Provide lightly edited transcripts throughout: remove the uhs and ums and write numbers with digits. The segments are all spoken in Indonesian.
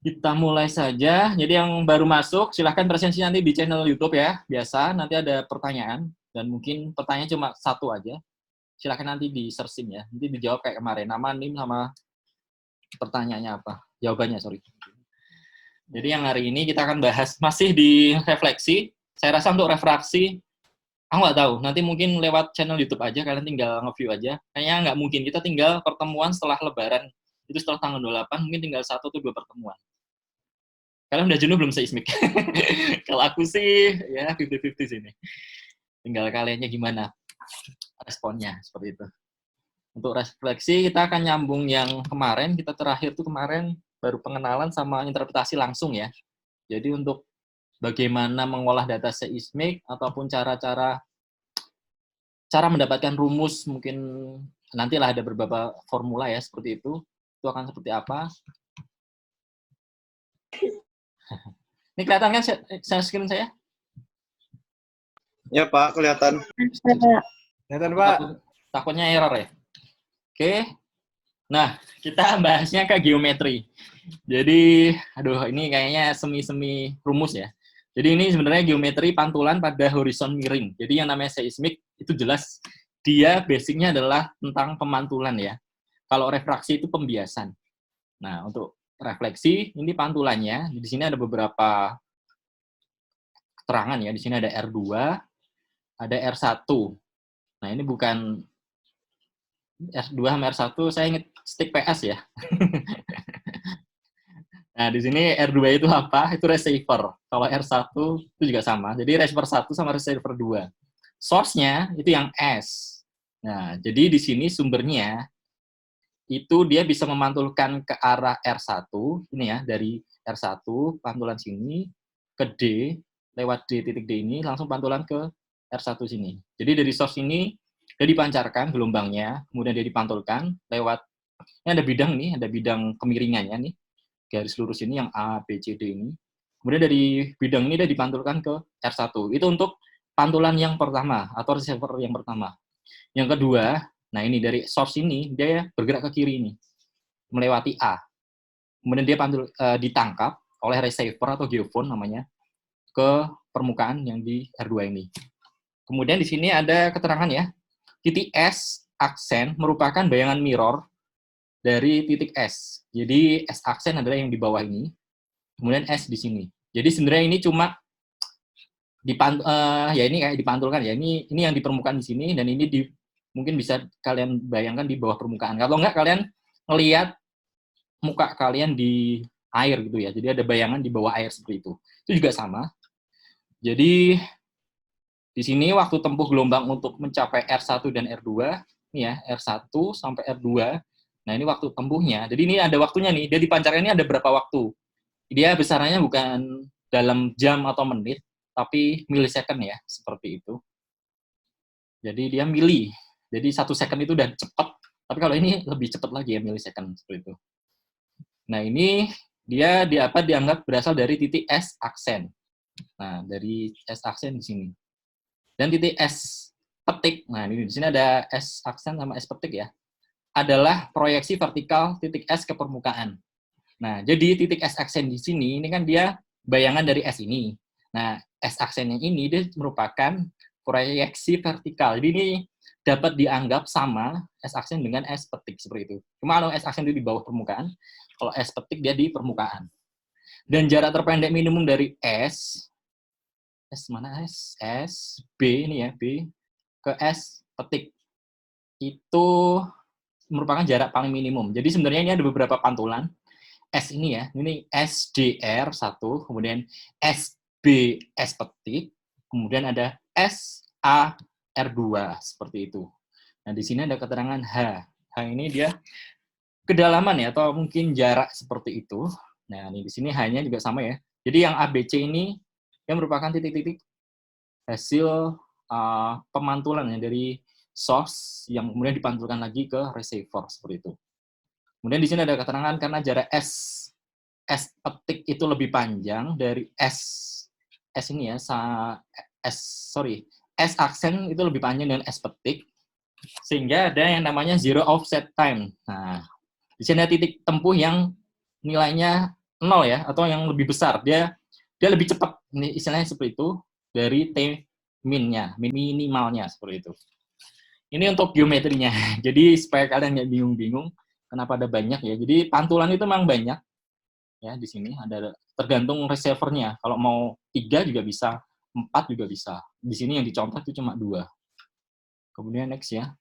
Kita mulai saja. Jadi yang baru masuk, silahkan presensi nanti di channel YouTube ya. Biasa, nanti ada pertanyaan. Dan mungkin pertanyaan cuma satu aja. Silahkan nanti di-searching ya. Nanti dijawab kayak kemarin. Nama, NIM, sama pertanyaannya apa. Jawabannya, sorry. Jadi yang hari ini kita akan bahas masih di refleksi. Saya rasa untuk refraksi, aku nggak tahu. Nanti mungkin lewat channel YouTube aja, kalian tinggal nge-view aja. Kayaknya nggak mungkin. Kita tinggal pertemuan setelah Lebaran. Itu setelah tanggal 28, mungkin tinggal 1 atau 2 pertemuan. Kalian udah jenuh belum seismik? Kalau aku sih, ya 50-50 sini. Tinggal kaliannya gimana responnya, seperti itu. Untuk refleksi, kita akan nyambung yang kemarin. Kita terakhir tuh kemarin baru pengenalan sama interpretasi langsung ya. Jadi untuk bagaimana mengolah data seismik, ataupun cara mendapatkan rumus, mungkin nantilah ada beberapa formula ya, seperti itu. Itu akan seperti apa. Ini kelihatan kan share screen saya? Ya Pak, kelihatan. Kelihatan Pak. Takutnya error ya. Oke. Nah, kita bahasnya ke geometri. Jadi, aduh ini kayaknya semi-semi rumus ya. Jadi ini sebenarnya geometri pantulan pada horizon miring. Jadi yang namanya seismik itu jelas dia basicnya adalah tentang pemantulan ya. Kalau refraksi itu pembiasan. Nah, untuk refleksi ini pantulannya. Di sini ada beberapa keterangan ya. Di sini ada R2, ada R1. Nah, ini bukan R2 sama R1, saya ingat stick PS ya. Nah, di sini R2 itu apa? Itu receiver. Kalau R1 itu juga sama. Jadi receiver 1 sama receiver 2. Source-nya itu yang S. Nah, jadi di sini sumbernya itu dia bisa memantulkan ke arah R1, ini ya, dari R1, pantulan sini, ke D, lewat D titik D ini, langsung pantulan ke R1 sini. Jadi dari source ini, dia dipancarkan gelombangnya, kemudian dia dipantulkan lewat, ini ada bidang nih, ada bidang kemiringannya nih, garis lurus ini yang A, B, C, D ini. Kemudian dari bidang ini dia dipantulkan ke R1. Itu untuk pantulan yang pertama, atau receiver yang pertama. Yang kedua, nah ini dari source ini, dia bergerak ke kiri ini, melewati A. Kemudian dia ditangkap oleh receiver atau geofone namanya, ke permukaan yang di R2 ini. Kemudian di sini ada keterangan ya, titik S aksen merupakan bayangan mirror dari titik S. Jadi S aksen adalah yang di bawah ini, kemudian S di sini. Jadi sebenarnya ini cuma ya ini kayak dipantulkan ya. Ini yang di permukaan di sini, dan ini mungkin bisa kalian bayangkan di bawah permukaan. Kalau enggak kalian ngelihat muka kalian di air gitu ya. Jadi ada bayangan di bawah air seperti itu. Itu juga sama. Jadi di sini waktu tempuh gelombang untuk mencapai R1 dan R2, ini ya, R1 sampai R2. Nah, ini waktu tempuhnya. Jadi ini ada waktunya nih. Dia dipancarkan ini ada berapa waktu. Dia besarannya bukan dalam jam atau menit, tapi milisecond ya, seperti itu. Jadi dia mili. Jadi 1 second itu udah cepat. Tapi kalau ini lebih cepat lagi ya, milisecond seperti itu. Nah, ini dia dianggap berasal dari titik S aksen. Nah, dari S aksen di sini. Dan titik S petik, nah ini di sini ada S aksen sama S petik ya, adalah proyeksi vertikal titik S ke permukaan. Nah, jadi titik S aksen di sini, ini kan dia bayangan dari S ini. Nah, S aksen yang ini dia merupakan proyeksi vertikal. Jadi ini dapat dianggap sama S aksen dengan S petik seperti itu. Cuma kalau S aksen itu di bawah permukaan, kalau S petik dia di permukaan. Dan jarak terpendek minimum dari S mana S, B ini ya, B ke S petik. Itu merupakan jarak paling minimum. Jadi sebenarnya ini ada beberapa pantulan. S ini ya, ini SDR 1, kemudian SB S petik, kemudian ada SAR2 seperti itu. Nah, di sini ada keterangan H. H ini dia kedalaman ya, atau mungkin jarak seperti itu. Nah, ini di sini H-nya juga sama ya. Jadi yang ABC ini yang merupakan titik-titik hasil pemantulan ya dari source yang kemudian dipantulkan lagi ke receiver seperti itu. Kemudian di sini ada keterangan karena jarak S petik itu lebih panjang dari S ini ya, S aksen itu lebih panjang dengan S petik, sehingga ada yang namanya zero offset time. Nah, di sini ada titik tempuh yang nilainya 0 ya, atau yang lebih besar. Dia lebih cepat. Ini istilahnya seperti itu dari T min-nya, minimalnya seperti itu. Ini untuk geometrinya. Jadi supaya kalian nggak bingung-bingung kenapa ada banyak ya. Jadi pantulan itu memang banyak ya di sini, ada tergantung receiver-nya. Kalau mau 3 juga bisa, 4 juga bisa. Di sini yang dicontoh itu cuma 2. Kemudian next ya.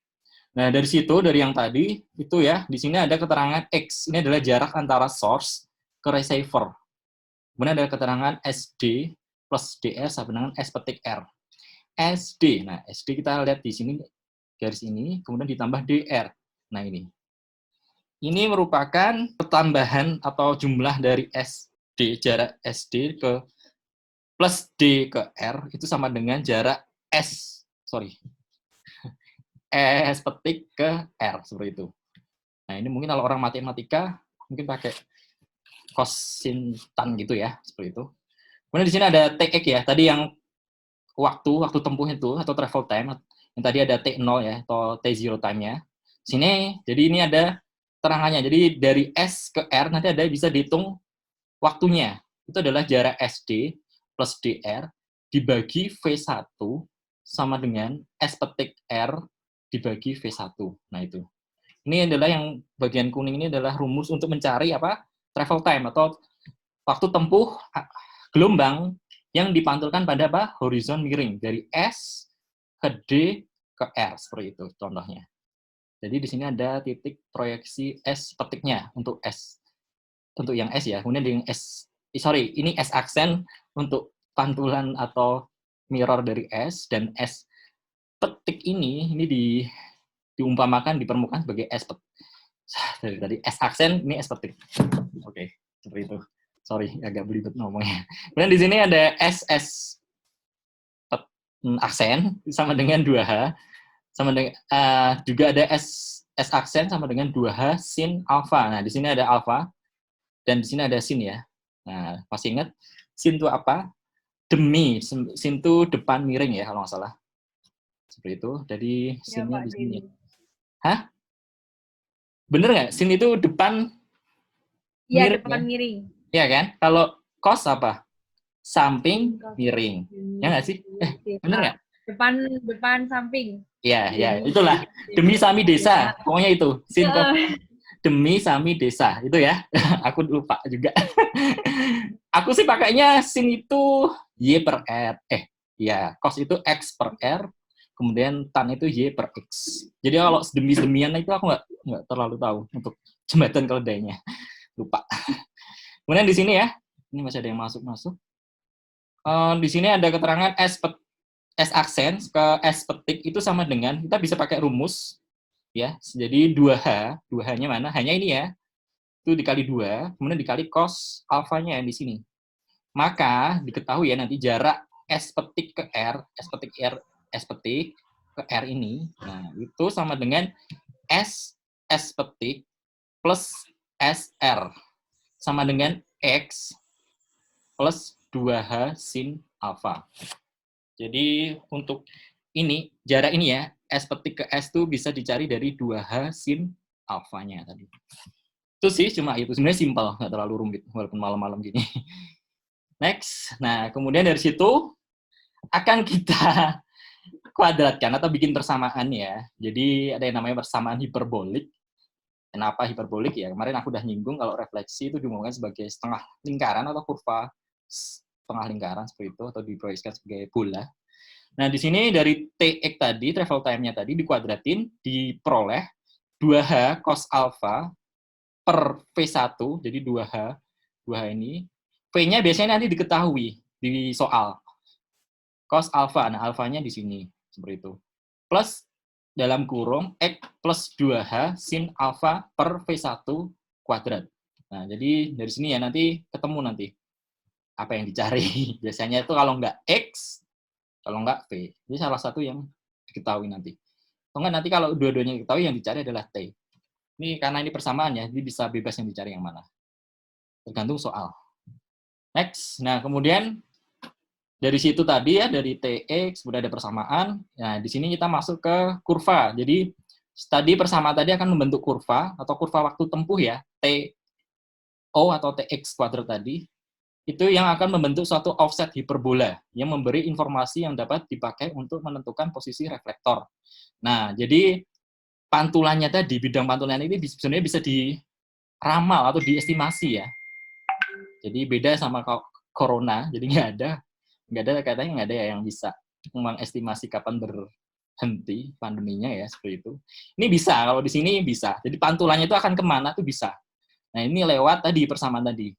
Nah, dari situ, dari yang tadi, itu ya, di sini ada keterangan X. Ini adalah jarak antara source ke receiver. Kemudian ada keterangan SD plus DR sama dengan S petik R. SD. Nah, SD kita lihat di sini, garis ini, kemudian ditambah DR. Nah, ini. Ini merupakan pertambahan atau jumlah dari SD, jarak SD ke plus D ke R, itu sama dengan jarak S petik ke R, seperti itu. Nah, ini mungkin kalau orang matematika, mungkin pakai kosintan gitu ya, seperti itu. Kemudian di sini ada TX ya, tadi yang waktu tempuh itu, atau travel time, yang tadi ada T0 ya, atau T0 time-nya. Sini, jadi ini ada terangannya. Jadi dari S ke R, nanti ada bisa dihitung waktunya. Itu adalah jarak SD plus DR dibagi V1 sama dengan S petik R dibagi V1. Nah, itu. Ini adalah yang bagian kuning ini adalah rumus untuk mencari apa? Travel time atau waktu tempuh gelombang yang dipantulkan pada apa? Horizon miring dari S ke D ke R, seperti itu contohnya. Jadi di sini ada titik proyeksi S petiknya untuk S. Untuk yang S ya. Kemudian di yang ini S aksen untuk pantulan atau mirror dari S, dan S petik ini diumpamakan di permukaan sebagai S petik. Tadi S aksen, ini S petik. Oke, seperti itu. Sorry, agak belibet ngomongnya. Kemudian di sini ada SS aksen sama dengan 2H, sama dengan juga ada S aksen sama dengan 2H sin alfa. Nah, di sini ada alfa dan di sini ada sin ya. Nah, masih ingat sin itu apa? Demi, sin itu depan miring ya kalau nggak salah. Seperti itu. Jadi sinnya di sini. Hah? Bener nggak? Sin itu depan Iya, miring depan ya? miring. Iya kan? Kalau cos apa? Samping miring. Ya nggak sih? Bener nggak? Depan samping. Ya, itulah. Demi sami desa. Pokoknya itu. Sin demi sami desa. Itu ya. Aku lupa juga. Aku sih pakainya sin itu Y per R. Ya, cos itu X per R. Kemudian tan itu Y per X. Jadi kalau demi-demian itu aku nggak terlalu tahu untuk jembatan keledainya. Lupa. Kemudian di sini ya. Ini masih ada yang masuk-masuk. Di sini ada keterangan S aksen ke S petik itu sama dengan, kita bisa pakai rumus ya. Jadi 2H-nya mana? Hanya ini ya. Itu dikali 2, kemudian dikali cos alfanya yang di sini. Maka diketahui ya nanti jarak S petik ke R, S petik ke R ini, nah itu sama dengan S petik plus SR sama dengan X plus 2H sin alfa. Jadi untuk ini, jarak ini ya, S petik ke S itu bisa dicari dari 2H sin alfanya tadi. Itu sih, cuma itu. Sebenarnya simpel, nggak terlalu rumit, walaupun malam-malam gini. Next. Nah, kemudian dari situ akan kita kuadratkan atau bikin persamaan ya. Jadi ada yang namanya persamaan hiperbolik. Kenapa hiperbolik ya? Kemarin aku udah nyinggung kalau refleksi itu diumumkan sebagai setengah lingkaran atau kurva setengah lingkaran seperti itu, atau diproyeksikan sebagai bola. Nah, di sini dari TX tadi, travel time-nya tadi dikuadratin, diperoleh 2H cos alpha per V1, jadi 2H ini. V-nya biasanya nanti diketahui di soal. Cos alpha, nah alfanya di sini, seperti itu. Plus dalam kurung X plus 2H sin alpha per V1 kuadrat. Nah, jadi dari sini ya nanti ketemu nanti apa yang dicari. Biasanya itu kalau nggak X, kalau nggak V. Jadi salah satu yang diketahui nanti. Atau nggak nanti kalau dua-duanya diketahui, yang dicari adalah T. Ini karena ini persamaan ya, jadi bisa bebas yang dicari yang mana. Tergantung soal. Next. Nah, kemudian dari situ tadi ya, dari TX, sudah ada persamaan. Nah, di sini kita masuk ke kurva. Jadi, tadi persamaan tadi akan membentuk kurva, atau kurva waktu tempuh ya, T TO atau TX kuadrat tadi, itu yang akan membentuk suatu offset hiperbola yang memberi informasi yang dapat dipakai untuk menentukan posisi reflektor. Nah, jadi pantulannya tadi, bidang pantulan ini sebenarnya bisa diramal atau diestimasi ya. Jadi beda sama corona, jadi nggak ada katanya nggak ada yang bisa mengestimasi kapan berhenti pandeminya ya, seperti itu. Ini bisa, kalau di sini bisa. Jadi pantulannya itu akan kemana tuh bisa. Nah, ini lewat tadi persamaan tadi.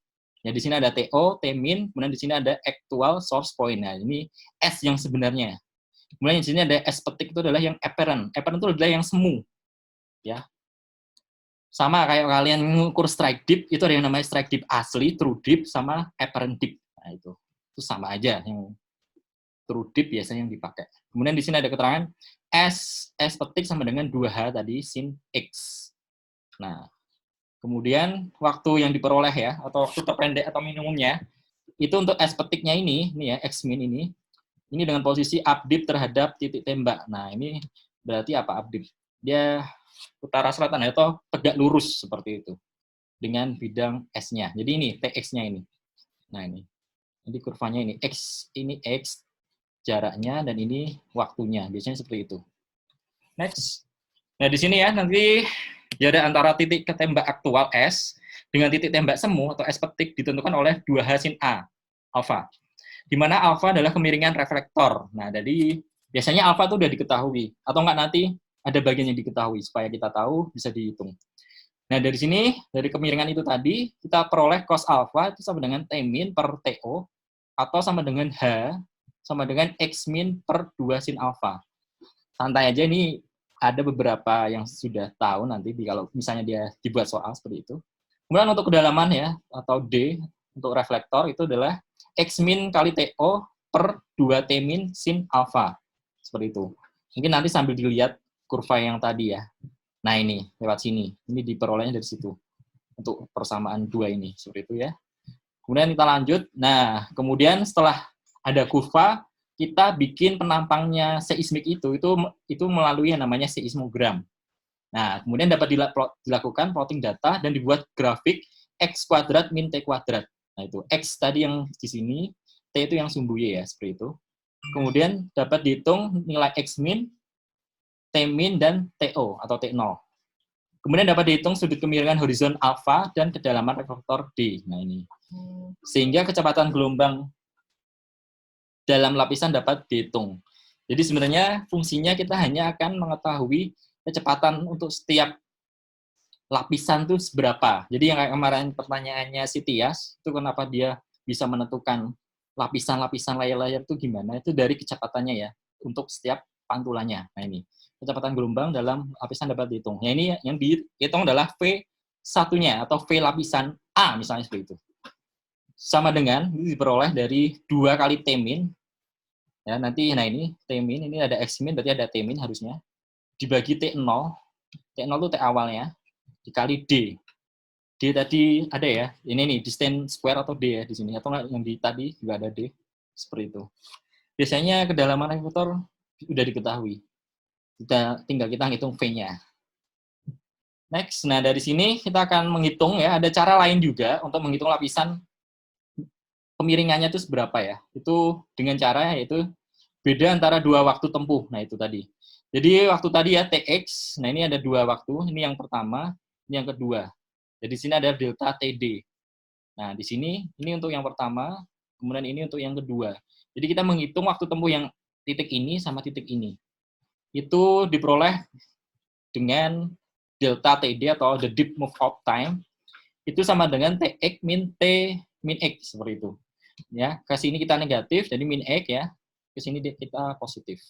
Ya, di sini ada TO, T-min, kemudian di sini ada actual source point. Nah, ini S yang sebenarnya. Kemudian di sini ada S petik itu adalah yang apparent. Apparent itu adalah yang semu. Ya. Sama kayak kalian mengukur strike dip, itu ada yang namanya strike dip asli, true dip, sama apparent dip. Nah, itu sama aja. Yang true dip biasanya yang dipakai. Kemudian di sini ada keterangan S petik sama dengan 2H tadi, sin X. Nah, kemudian waktu yang diperoleh ya, atau waktu terpendek atau minimumnya, itu untuk S petiknya ini ya, X min ini dengan posisi updip terhadap titik tembak. Nah, ini berarti apa updip? Dia utara selatan atau tegak lurus seperti itu dengan bidang S-nya. Jadi ini TX-nya ini. Nah, ini. Jadi kurvanya ini X jaraknya dan ini waktunya. Biasanya seperti itu. Next. Nah, di sini ya nanti jarak antara titik ketembak aktual S dengan titik tembak semu atau S petik ditentukan oleh 2H sin A, alfa. Di mana alfa adalah kemiringan reflektor. Nah, jadi biasanya alfa itu udah diketahui. Atau enggak nanti ada bagian yang diketahui, supaya kita tahu bisa dihitung. Nah, dari sini, dari kemiringan itu tadi, kita peroleh cos alfa itu sama dengan T min per TO, atau sama dengan H, sama dengan X min per 2 sin alfa. Santai aja, ini ada beberapa yang sudah tahu nanti, kalau misalnya dia dibuat soal seperti itu. Kemudian untuk kedalaman ya, atau D, untuk reflektor, itu adalah X min kali TO per 2 T min sin alfa. Seperti itu. Mungkin nanti sambil dilihat kurva yang tadi ya. Nah, ini lewat sini. Ini diperolehnya dari situ. Untuk persamaan dua ini. Seperti itu ya. Kemudian kita lanjut. Nah, kemudian setelah ada kurva, kita bikin penampangnya seismik itu melalui yang namanya seismogram. Nah, kemudian dapat dilakukan plotting data dan dibuat grafik X kuadrat min T kuadrat. Nah, itu X tadi yang di sini, T itu yang sumbu Y ya, seperti itu. Kemudian dapat dihitung nilai X min, T min, dan TO atau T0. Kemudian dapat dihitung sudut kemiringan horizon alfa dan kedalaman reflektor D. Nah, ini. Sehingga kecepatan gelombang dalam lapisan dapat dihitung. Jadi sebenarnya fungsinya kita hanya akan mengetahui kecepatan untuk setiap lapisan itu seberapa. Jadi yang kemarin pertanyaannya si Tias, itu kenapa dia bisa menentukan lapisan-lapisan layar-layar itu gimana, itu dari kecepatannya ya, untuk setiap pantulannya. Nah, ini. Kecepatan gelombang dalam lapisan dapat dihitung. Ya, ini yang dihitung adalah V1-nya atau V lapisan A misalnya seperti itu. Sama dengan ini diperoleh dari 2 kali T min. Ya, nanti nah ini T min, ini ada X min, berarti ada T min harusnya. Dibagi T0. T0 itu T awalnya dikali D. D tadi ada ya. Ini nih distance square atau D ya di sini, atau yang di tadi juga ada D. Seperti itu. Biasanya kedalaman reflektor sudah diketahui. Tinggal kita hitung V-nya. Next, nah dari sini kita akan menghitung ya, ada cara lain juga untuk menghitung lapisan kemiringannya itu seberapa ya. Itu dengan cara yaitu beda antara dua waktu tempuh. Nah itu tadi. Jadi waktu tadi ya TX, nah ini ada dua waktu, ini yang pertama, ini yang kedua. Jadi di sini ada delta TD. Nah di sini ini untuk yang pertama, kemudian ini untuk yang kedua. Jadi kita menghitung waktu tempuh yang titik ini sama titik ini. Itu diperoleh dengan delta TD atau the deep move out time itu sama dengan TX min T min X seperti itu. Ya, ke sini kita negatif jadi min X ya. Ke sini kita positif.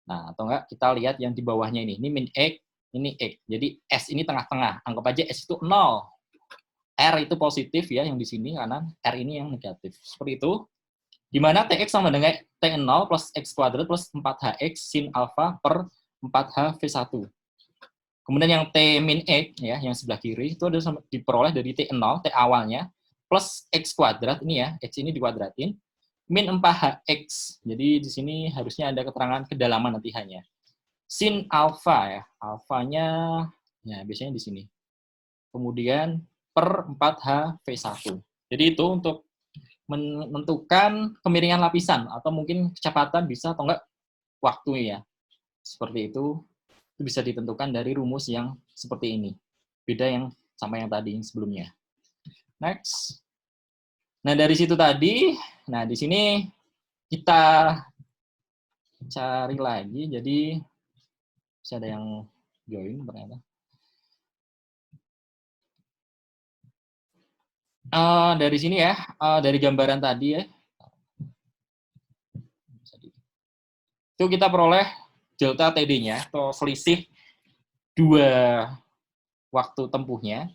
Nah, atau enggak kita lihat yang di bawahnya ini. Ini min X, ini X. Jadi S ini tengah-tengah. Anggap aja S itu 0. R itu positif ya yang di sini kanan, R ini yang negatif. Seperti itu. Di mana TX sama dengan T0 plus X kuadrat plus 4HX sin alfa per 4H V1. Kemudian yang T min X, ya, yang sebelah kiri, itu ada diperoleh dari T0, T awalnya, plus X kuadrat, ini ya, X ini dikuadratin, min 4HX. Jadi di sini harusnya ada keterangan kedalaman nanti hanya. Sin alfa, ya, alfanya, ya biasanya di sini. Kemudian per 4HV1. Jadi itu untuk menentukan kemiringan lapisan, atau mungkin kecepatan bisa atau enggak waktu ya. Seperti itu bisa ditentukan dari rumus yang seperti ini. Beda yang sama yang tadi sebelumnya. Next. Nah, dari situ tadi, nah di sini kita cari lagi, jadi bisa ada yang join ternyata. Dari sini ya, dari gambaran tadi ya, itu kita peroleh delta TD-nya atau selisih dua waktu tempuhnya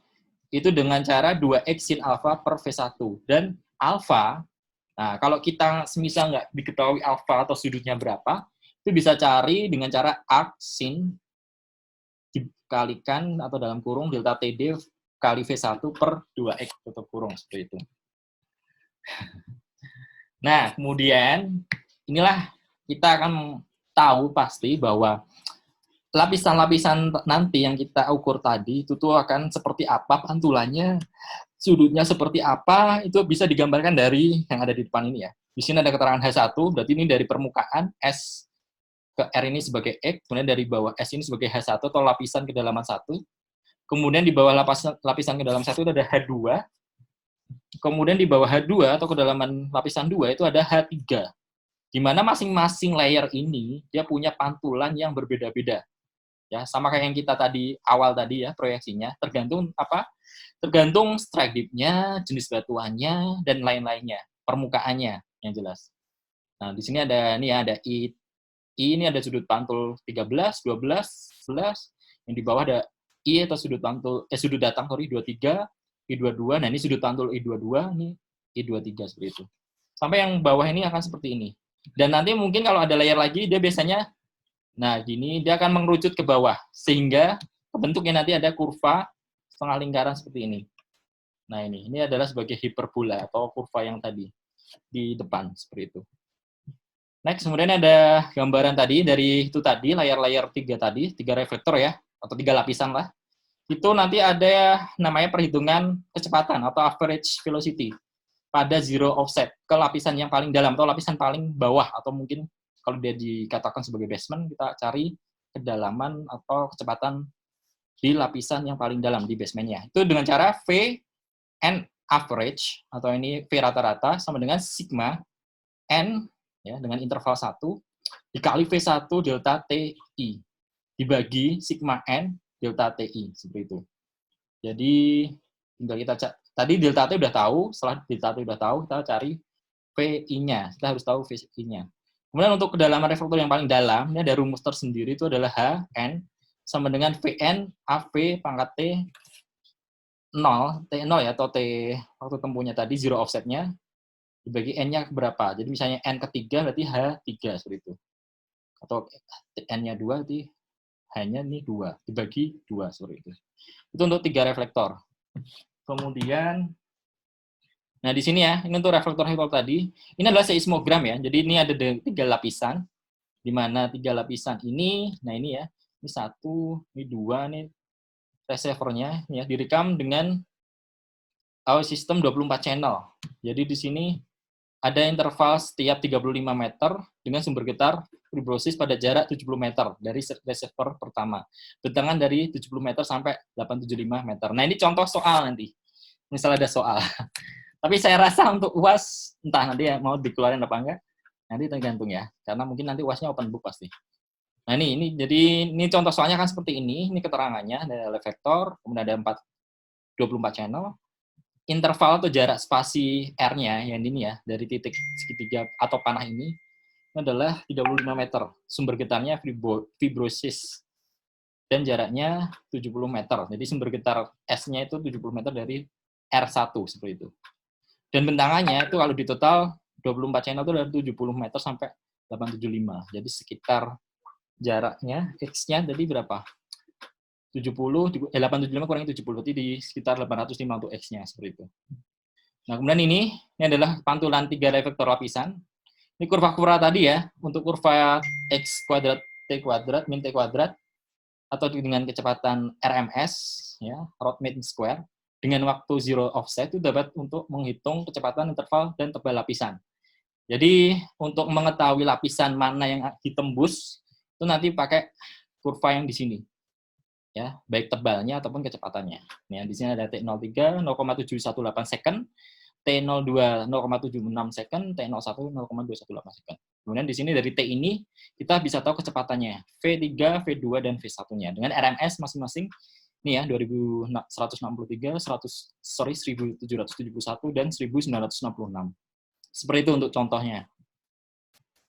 itu dengan cara 2x sin alfa per V1. Dan alfa, nah kalau kita semisal nggak diketahui alfa atau sudutnya berapa, itu bisa cari dengan cara arc sin dikalikan atau dalam kurung delta TD kali V1 per 2x tutup kurung, seperti itu. Nah, kemudian inilah kita akan tahu pasti bahwa lapisan-lapisan nanti yang kita ukur tadi itu tuh akan seperti apa pantulannya, sudutnya seperti apa, itu bisa digambarkan dari yang ada di depan ini ya. Di sini ada keterangan H1, berarti ini dari permukaan S ke R ini sebagai X, kemudian dari bawah S ini sebagai H1 atau lapisan kedalaman 1. Kemudian di bawah lapisan kedalaman 1 itu ada H2. Kemudian di bawah H2 atau kedalaman lapisan 2 itu ada H3. Di mana masing-masing layer ini dia punya pantulan yang berbeda-beda. Ya, sama kayak yang kita tadi awal tadi ya proyeksinya, tergantung apa? Tergantung strike depth-nya, jenis batuannya dan lain-lainnya, permukaannya yang jelas. Nah, di sini ada ini ya, ada I ini ada sudut pantul 13, 12, 11, yang di bawah ada I atau sudut pantul sudut datang 23, I22. Nah, ini sudut pantul I22, ini I23 seperti itu. Sampai yang bawah ini akan seperti ini. Dan nanti mungkin kalau ada layer lagi dia biasanya nah, gini dia akan mengerucut ke bawah sehingga bentuknya nanti ada kurva setengah lingkaran seperti ini. Nah, ini adalah sebagai hiperbola atau kurva yang tadi di depan seperti itu. Next, kemudian ada gambaran tadi dari itu tadi layar-layar 3 tadi, 3 reflektor ya atau 3 lapisan lah. Itu nanti ada namanya perhitungan kecepatan atau average velocity pada zero offset ke lapisan yang paling dalam atau lapisan paling bawah, atau mungkin kalau dia dikatakan sebagai basement, kita cari kedalaman atau kecepatan di lapisan yang paling dalam di basementnya. Itu dengan cara V N average atau ini V rata-rata sama dengan sigma N ya dengan interval 1 dikali V1 delta TI dibagi sigma N delta TI seperti itu. Jadi tinggal kita tadi delta T udah tahu, setelah delta T udah tahu, kita cari VI-nya. Kita harus tahu VI-nya. Kemudian untuk kedalaman reflektor yang paling dalam, ini ada rumus tersendiri, itu adalah HN sama dengan VN AV pangkat T 0, T0 ya, atau T waktu tempuhnya tadi, zero offset-nya, dibagi N-nya berapa. Jadi misalnya N ketiga, berarti H3, seperti itu. Atau N-nya 2, berarti H-nya ini 2, dibagi 2, seperti itu. Itu untuk 3 reflektor. Kemudian, nah di sini ya, ini untuk reflektor tadi, ini adalah seismogram ya, jadi ini ada 3 lapisan, di mana 3 lapisan ini, nah ini ya, ini 1, ini 2, ini receiver-nya, ya, direkam dengan sistem 24 channel. Jadi di sini ada interval setiap 35 meter dengan sumber getar fibrosis pada jarak 70 meter dari receiver pertama. Bentangan dari 70 meter sampai 875 meter. Nah, ini contoh soal nanti. Misal ada soal. Tapi saya rasa untuk UAS, entah nanti ya mau dikeluarin apa enggak, nanti tergantung ya. Karena mungkin nanti UAS-nya open book pasti. Nah, jadi ini contoh soalnya kan seperti ini keterangannya, ada reflektor, kemudian ada 24 channel, interval atau jarak spasi R-nya yang ini ya, dari titik segitiga atau panah ini adalah 35 meter. Sumber getarnya fibrosis dan jaraknya 70 meter. Jadi sumber getar S-nya itu 70 meter dari R1 seperti itu. Dan bentangannya itu kalau di total 24 channel itu dari 70 meter sampai 875. Jadi sekitar jaraknya X-nya tadi berapa? 875 kurangi 70, berarti di sekitar 805 untuk X-nya seperti itu. Nah, kemudian ini adalah pantulan 3 reflektor lapisan. Ini kurva-kurva tadi ya, untuk kurva X kuadrat, T kuadrat, min T kuadrat, atau dengan kecepatan RMS, ya, root mean square. dengan waktu zero offset itu dapat untuk menghitung kecepatan interval dan tebal lapisan. Jadi untuk mengetahui lapisan mana yang ditembus itu nanti pakai kurva yang di sini, ya, baik tebalnya ataupun kecepatannya. Nah, di sini ada T03 0,718 second, T02 0,76 second, T01 0,218 second. Kemudian di sini dari T ini kita bisa tahu kecepatannya V3, V2 dan V1-nya dengan RMS masing-masing. Ini ya 2163, 1771 dan 1966. Seperti itu untuk contohnya.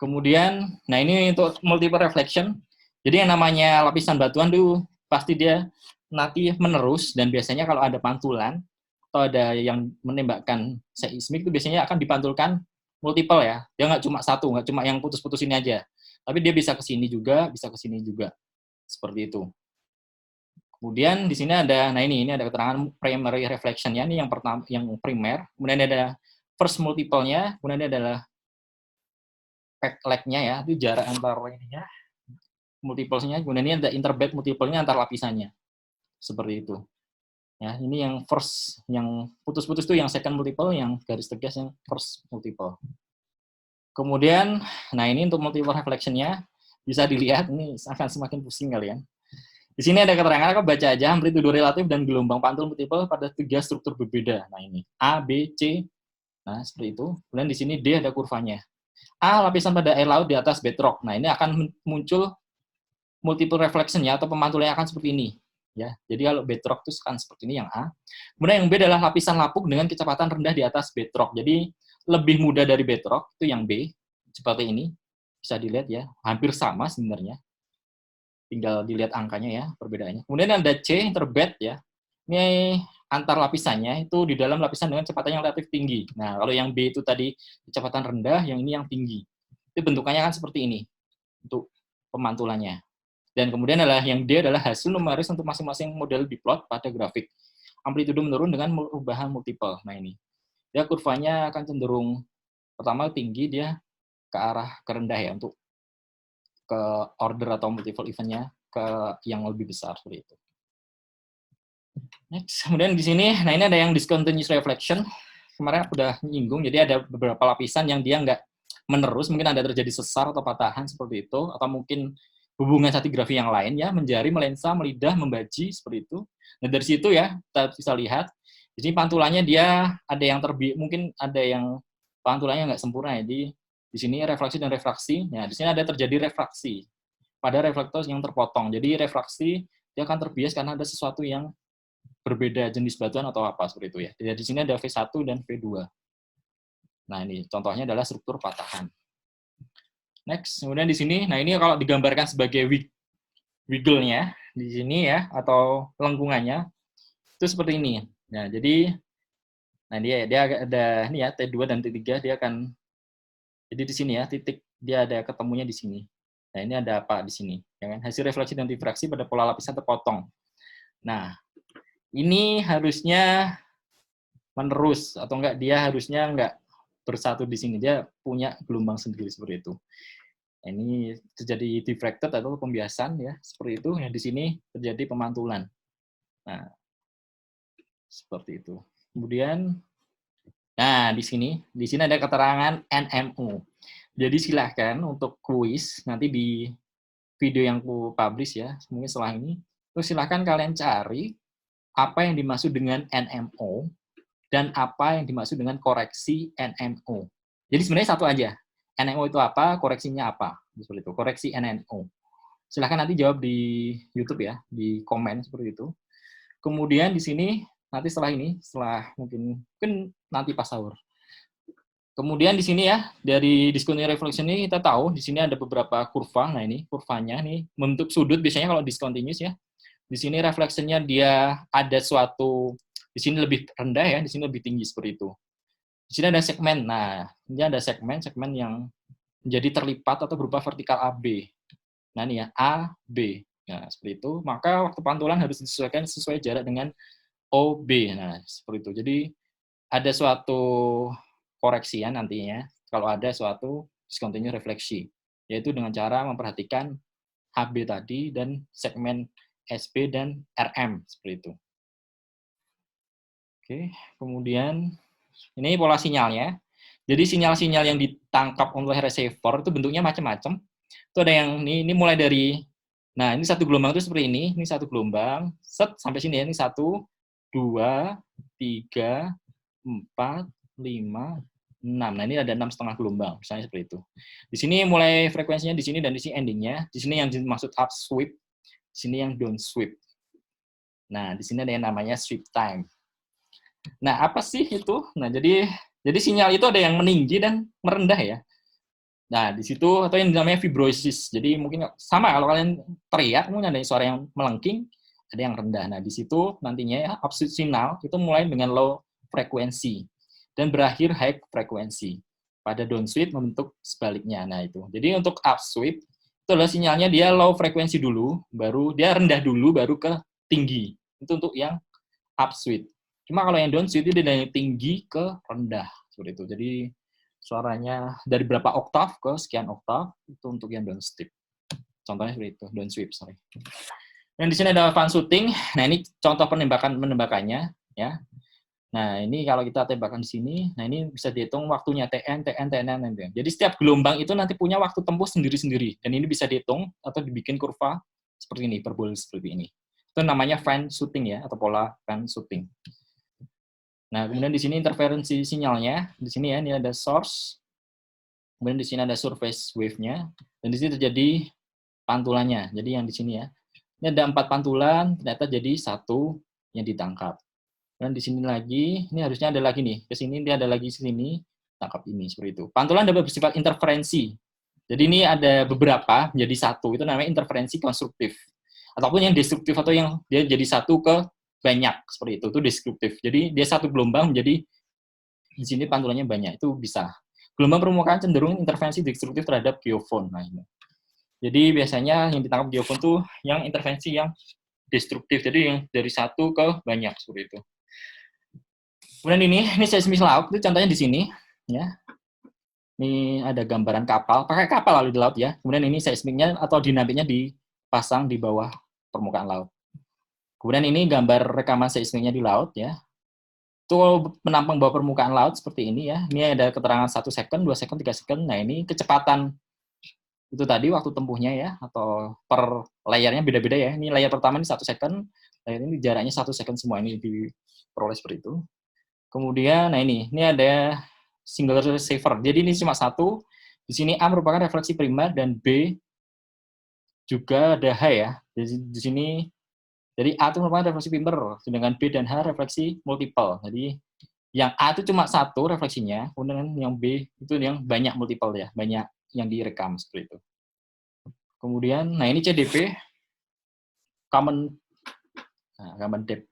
Kemudian, nah ini untuk multiple reflection. Jadi yang namanya lapisan batuan tuh pasti dia nanti menerus, dan biasanya kalau ada pantulan atau ada yang menembakkan seismik itu biasanya akan dipantulkan multiple ya. Dia nggak cuma satu, nggak cuma yang putus-putus ini aja. Tapi dia bisa ke sini juga, bisa ke sini juga. Seperti itu. Kemudian di sini ada, nah ini ada keterangan primary reflection-nya, ini yang pertama, yang primer. Kemudian ada first multiple-nya, kemudian ini adalah back leg-nya ya, itu jarak antar ininya, multiple-nya, kemudian ini ada interbed multiple-nya antar lapisannya. Seperti itu. Ya, ini yang first, yang putus-putus itu yang second multiple, yang garis tegas yang first multiple. Kemudian, nah ini untuk multiple reflection-nya, bisa dilihat, ini akan semakin pusing kalian. Di sini ada keterangan, aku baca aja, amplitudo relatif dan gelombang pantul multiple pada 3 struktur berbeda. Nah ini, A, B, C, nah seperti itu. Kemudian di sini D ada kurvanya. A, lapisan pada air laut di atas bedrock. Nah ini akan muncul multiple reflection-nya atau pemantulannya akan seperti ini. Ya, jadi kalau bedrock itu akan seperti ini yang A. Kemudian yang B adalah lapisan lapuk dengan kecepatan rendah di atas bedrock. Jadi lebih mudah dari bedrock, itu yang B. Seperti ini, bisa dilihat ya, hampir sama sebenarnya. Tinggal dilihat angkanya ya, perbedaannya. Kemudian ada C, interbed ya. Ini antar lapisannya itu di dalam lapisan dengan kecepatan yang relatif tinggi. Nah, kalau yang B itu tadi kecepatan rendah, yang ini yang tinggi. Itu bentukannya kan seperti ini untuk pemantulannya. Dan kemudian adalah yang D adalah hasil numeris untuk masing-masing model diplot pada grafik. Amplitudo menurun dengan perubahan multiple. Nah ini, dia kurvanya akan cenderung pertama tinggi, dia ke arah kerendah ya, untuk ke order atau multiple event-nya ke yang lebih besar seperti itu. Next, kemudian di sini, nah ini ada yang discontinuous reflection. Kemarin udah nyinggung, jadi ada beberapa lapisan yang dia nggak menerus, mungkin ada terjadi sesar atau patahan seperti itu, atau mungkin hubungan stratigrafi yang lain ya, menjari, melensa, melidah, membaji seperti itu. Nah dari situ ya kita bisa lihat, di sini pantulannya dia ada yang mungkin ada yang pantulannya nggak sempurna ya. Di sini refleksi dan refraksi. Nah, di sini ada terjadi refraksi pada reflektor yang terpotong. Jadi refraksi dia akan terbias karena ada sesuatu yang berbeda jenis batuan atau apa seperti itu ya. Jadi di sini ada V1 dan V2. Nah, ini contohnya adalah struktur patahan. Next, kemudian di sini, nah ini kalau digambarkan sebagai wiggle-nya di sini ya, atau lengkungannya itu seperti ini. Nah, jadi nah dia ada ini ya, T2 dan T3 dia akan, jadi di sini ya, titik dia ada ketemunya di sini. Nah, ini ada apa di sini? Ya kan? Hasil refleksi dan difraksi pada pola lapisan terpotong. Nah, ini harusnya menerus atau enggak, dia harusnya enggak bersatu di sini. Dia punya gelombang sendiri seperti itu. Nah, ini terjadi diffracted atau pembiasan ya, seperti itu. Yang di sini terjadi pemantulan. Nah, seperti itu. Kemudian, nah di sini ada keterangan NMO. Jadi silahkan untuk kuis nanti di video yang aku publish ya, mungkin setelah ini, terus silahkan kalian cari apa yang dimaksud dengan NMO dan apa yang dimaksud dengan koreksi NMO. Jadi sebenarnya satu aja. NMO itu apa, koreksinya apa, seperti itu. Koreksi NMO. Silahkan nanti jawab di YouTube ya, di komen seperti itu. Kemudian di sini nanti setelah ini, setelah mungkin nanti pas sahur. Kemudian di sini ya, dari discontinuous reflection ini kita tahu di sini ada beberapa kurva. Nah ini kurvanya nih bentuk sudut, biasanya kalau discontinuous ya. Di sini refleksinya dia ada suatu, di sini lebih rendah ya, di sini lebih tinggi seperti itu. Di sini ada segmen. Nah, ini ada segmen yang menjadi terlipat atau berupa vertikal AB. Nah ini ya, A, B. Nah, seperti itu. Maka waktu pantulan harus disesuaikan sesuai jarak dengan OB. Nah, seperti itu. Jadi ada suatu koreksian nantinya kalau ada suatu discontinuous refleksi, yaitu dengan cara memperhatikan HB tadi dan segmen SB dan RM seperti itu. Oke, kemudian ini pola sinyalnya. Jadi sinyal-sinyal yang ditangkap oleh receiver itu bentuknya macam-macam. Itu ada yang ini mulai dari, nah ini satu gelombang itu seperti ini satu gelombang, set sampai sini ya, ini 1, 2, 3, 4, 5, 6. Nah ini ada 6,5 gelombang, misalnya seperti itu. Di sini mulai frekuensinya di sini dan di sini endingnya. Di sini yang dimaksud up sweep, di sini yang down sweep. Nah di sini ada yang namanya sweep time. Nah apa sih itu? Nah jadi sinyal itu ada yang meninggi dan merendah ya. Nah, di situ atau yang namanya fibrosis. Jadi mungkin sama kalau kalian teriak, mungkin ada suara yang melengking, ada yang rendah. Nah, di situ nantinya ya, absolute signal itu mulai dengan low frekuensi dan berakhir high frekuensi. Pada down sweep membentuk sebaliknya. Nah, itu. Jadi untuk up sweep itu adalah sinyalnya dia low frekuensi dulu, baru dia rendah dulu, baru ke tinggi. Itu untuk yang up sweep. Cuma kalau yang down sweep itu dari tinggi ke rendah seperti itu. Jadi suaranya dari berapa oktav ke sekian oktav itu untuk yang down sweep. Contohnya seperti itu, down sweep, sorry. Dan di sini ada fan shooting. Nah, ini contoh penembakannya ya. Nah, ini kalau kita tembakan di sini, nah ini bisa dihitung waktunya TN. Jadi setiap gelombang itu nanti punya waktu tempuh sendiri-sendiri dan ini bisa dihitung atau dibikin kurva seperti ini, hiperbola seperti ini. Itu namanya fan shooting ya atau pola fan shooting. Nah, kemudian di sini interferensi sinyalnya, di sini ya, ini ada source, kemudian di sini ada surface wave-nya, dan di sini terjadi pantulannya. Jadi yang di sini ya, ini ada 4 pantulan, ternyata jadi 1 yang ditangkap. Dan di sini lagi, ini harusnya ada lagi nih, ke sini dia ada lagi sini, tangkap ini seperti itu. Pantulan dapat bersifat interferensi. Jadi ini ada beberapa menjadi 1, itu namanya interferensi konstruktif. Ataupun yang destruktif atau yang dia jadi 1 ke banyak seperti itu deskriptif. Jadi dia satu gelombang menjadi di sini pantulannya banyak, itu bisa. Gelombang permukaan cenderung intervensi destruktif terhadap geofon. Nah, ini. Jadi biasanya yang ditangkap geofon tuh yang intervensi yang destruktif. Jadi yang dari 1 ke banyak seperti itu. Kemudian ini seismic laut, itu contohnya di sini ya. Ini ada gambaran kapal, pakai kapal lalu di laut ya. Kemudian ini seismiknya atau dinamiknya dipasang di bawah permukaan laut. Kemudian ini gambar rekaman seismiknya di laut ya. Itu menampang bawah permukaan laut seperti ini ya. Ini ada keterangan 1 second, 2 second, 3 second. Nah, ini kecepatan itu tadi waktu tempuhnya ya atau per layarnya beda-beda ya. Ini layar pertama ini 1 second, layar ini jaraknya 1 second semua ini diperoleh seperti itu. Kemudian nah ini ada single receiver. Jadi ini cuma 1. Di sini A merupakan refleksi primer dan B juga ada H ya. Jadi di sini jadi A itu merupakan refleksi primer, sedangkan B dan H refleksi multiple. Jadi yang A itu cuma 1 refleksinya, kemudian yang B itu yang banyak multiple ya, banyak yang direkam seperti itu. Kemudian, nah ini CDP, common depth.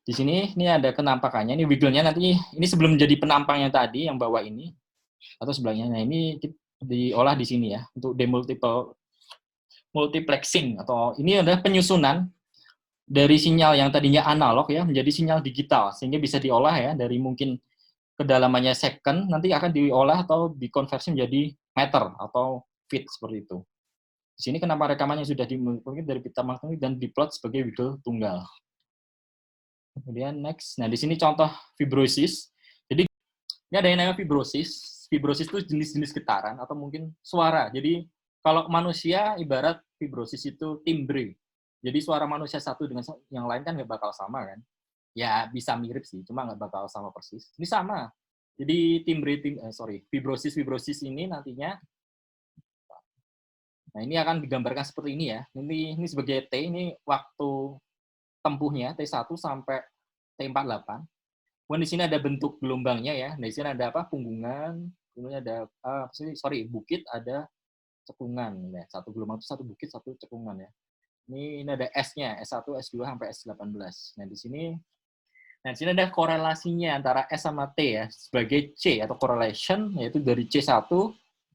Di sini ini ada kenampakannya, ini wiggle-nya nanti, ini sebelum menjadi penampang yang tadi, yang bawah ini, atau sebelahnya. Nah ini diolah di sini ya, untuk multiplexing, atau ini adalah penyusunan dari sinyal yang tadinya analog ya menjadi sinyal digital sehingga bisa diolah ya dari mungkin kedalamannya second nanti akan diolah atau dikonversi menjadi meter atau feet seperti itu. Di sini kenapa rekamannya sudah dimulai dari pita magnetik dan diplot sebagai wiggle tunggal. Kemudian next, nah di sini contoh fibrosis. Jadi ini ada yang namanya fibrosis. Fibrosis itu jenis-jenis getaran atau mungkin suara. Jadi kalau manusia ibarat fibrosis itu timbre. Jadi suara manusia satu dengan yang lain kan nggak bakal sama kan? Ya bisa mirip sih, cuma nggak bakal sama persis. Ini sama. Jadi fibrosis ini nantinya, nah ini akan digambarkan seperti ini ya. Ini sebagai T, ini waktu tempuhnya T1 sampai T48. Kemudian di sini ada bentuk gelombangnya ya. Nah, di sini ada apa? Punggungan, kemudian ada bukit, ada cekungan ya. Satu gelombang itu satu bukit, satu cekungan ya. Ini ada S-nya, S1, S2 sampai S18. Nah, di sini ada korelasinya antara S sama T ya, sebagai C atau correlation, yaitu dari C1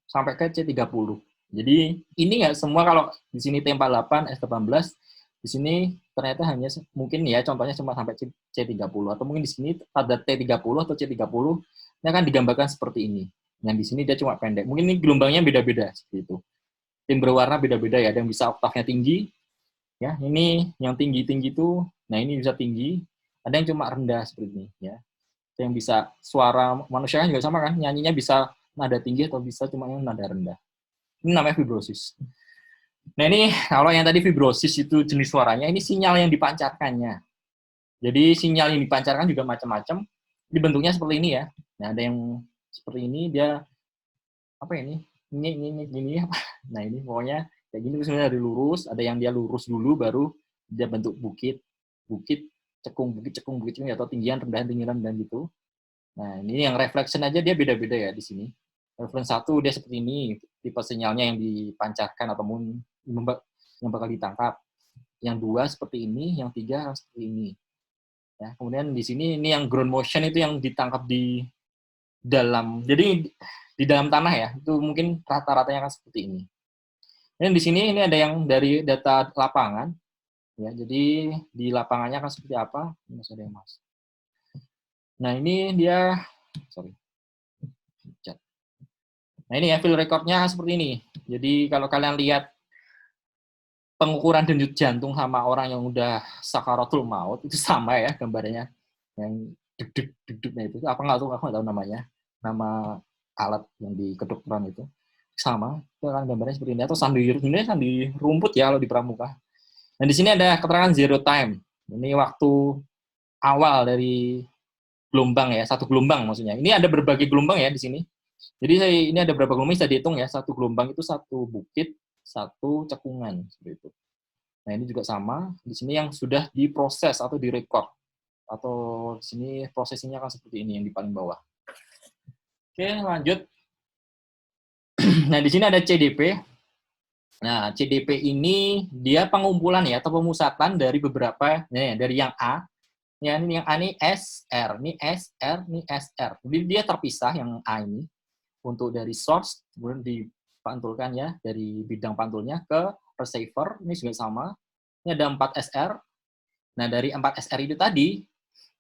sampai ke C30. Jadi, ini nggak semua kalau di sini T48, S18, di sini ternyata hanya mungkin ya, contohnya cuma sampai C30, atau mungkin di sini ada T30 atau C30, ini akan digambarkan seperti ini. Yang di sini dia cuma pendek. Mungkin ini gelombangnya beda-beda, seperti itu. Timbre warna beda-beda ya, ada yang bisa oktavnya tinggi, ya ini yang tinggi itu, nah ini bisa tinggi, Ada yang cuma rendah seperti ini, ya. Yang bisa suara manusia kan juga sama kan, nyanyinya bisa nada tinggi atau bisa cuma yang nada rendah. Ini namanya fibrosis. Nah ini kalau yang tadi fibrosis itu jenis suaranya, ini sinyal yang dipancarkannya. Jadi sinyal yang dipancarkan juga macam-macam. Ini bentuknya seperti ini ya. Nah ada yang seperti ini dia apa ini? Ini apa? Nah ini pokoknya kayak gini sebenarnya dari lurus. Ada yang dia lurus dulu baru dia bentuk bukit, cekung, bukit, atau tinggian, rendahan gitu. Nah, ini yang reflection aja dia beda-beda ya di sini. Reflection 1 dia seperti ini, tipe sinyalnya yang dipancarkan ataupun yang bakal ditangkap. Yang 2 seperti ini, yang 3 seperti ini. Ya, kemudian di sini ini yang ground motion itu yang ditangkap di dalam. Jadi di dalam tanah ya, itu mungkin rata-ratanya kan seperti ini. Dan di sini ini ada yang dari data lapangan. Ya, jadi di lapangannya kan seperti apa? Ini masih ada yang masuk. Nah, ini dia, Nah, ini ya field record-nya seperti ini. Jadi, kalau kalian lihat pengukuran denyut jantung sama orang yang udah sakaratul maut, itu sama ya gambarnya. Yang deg-deg-deg-degnya itu, apa nggak tahu, aku nggak tahu namanya. Nama alat yang di kedokteran itu. Sama, itu kan gambarnya seperti ini. Atau sandi rumput ya kalau di pramuka. Nah, di sini ada keterangan zero time. Ini waktu awal dari gelombang ya, satu gelombang maksudnya. Ini ada berbagai gelombang ya di sini. Jadi ini ada berapa gelombang bisa dihitung ya. Satu gelombang itu satu bukit, satu cekungan seperti itu. Nah ini juga sama. Di sini yang sudah diproses atau direkord. Atau di sini prosesinya kan seperti ini yang di paling bawah. Oke lanjut. Nah di sini ada CDP. Nah CDP ini dia pengumpulan ya atau pemusatan dari beberapa. Nih dari yang A. Ya, ini yang A ini SR, ini SR, ini SR. Jadi dia terpisah yang A ini untuk dari source, kemudian dipantulkan ya dari bidang pantulnya ke receiver, ini juga sama. Ini ada 4 SR. Nah, dari 4 SR itu tadi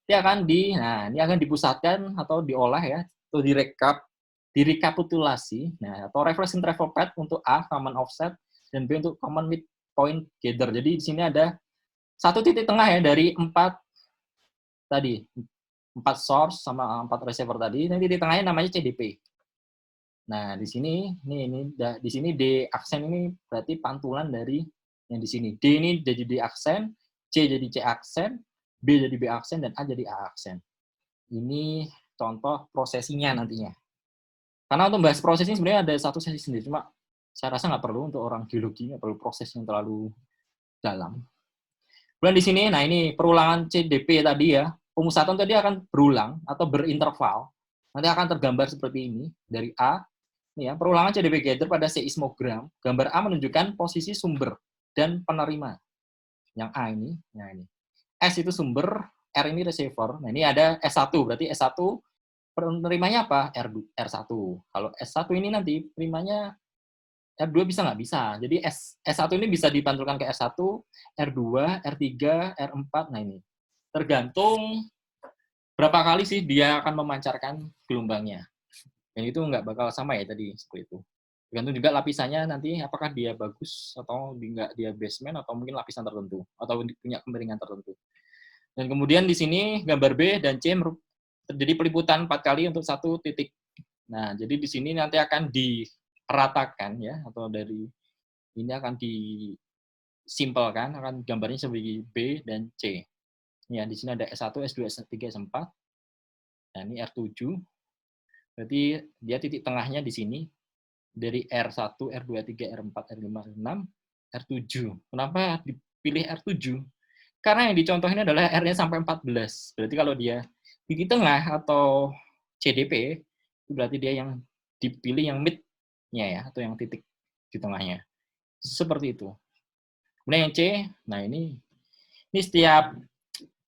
dia akan ini akan dipusatkan atau diolah ya, atau direkapitulasi. Nah, atau reflection travel path untuk A common offset dan B untuk common midpoint gather. Jadi di sini ada satu titik tengah ya dari 4 tadi 4 source sama 4 receiver tadi, nanti di tengahnya namanya CDP. Nah, di sini di sini D aksen ini berarti pantulan dari yang di sini. D ini jadi D aksen, C jadi C aksen, B jadi B aksen dan A jadi A aksen. Ini contoh prosesinya nantinya. Karena untuk bahas proses ini sebenarnya ada satu sesi sendiri, cuma saya rasa nggak perlu untuk orang geologi, nggak perlu proses yang terlalu dalam. Kemudian di sini, nah ini perulangan CDP tadi ya, pemusatan tadi akan berulang atau berinterval. Nanti akan tergambar seperti ini, dari A, ini ya, perulangan CDP gather pada seismogram, gambar A menunjukkan posisi sumber dan penerima. Yang A ini, nah ini. S itu sumber, R ini receiver. Nah ini ada S1, berarti S1 penerimanya apa? R1. Kalau S1 ini nanti penerimanya R2 bisa nggak? Bisa. Jadi S1 ini bisa dipantulkan ke R1, R2, R3, R4. Nah ini. Tergantung berapa kali sih dia akan memancarkan gelombangnya. Dan itu nggak bakal sama ya tadi, seperti itu. Tergantung juga lapisannya nanti, apakah dia bagus atau nggak dia basement, atau mungkin lapisan tertentu, atau punya kemiringan tertentu. Dan kemudian di sini gambar B dan C terjadi peliputan 4 kali untuk satu titik. Nah, jadi di sini nanti akan diratakan ya, atau dari ini akan disimpelkan, akan gambarnya sebagai B dan C. Ya, di sini ada S1, S2, S3, S4. Nah, ini R7. Berarti dia titik tengahnya di sini. Dari R1, R2, R3, R4, R5, R6, R7. Kenapa dipilih R7? Karena yang dicontohin adalah R-nya sampai 14. Berarti kalau dia titik tengah atau CDP, itu berarti dia yang dipilih yang mid-nya ya, atau yang titik di tengahnya. Seperti itu. Kemudian yang C, nah ini setiap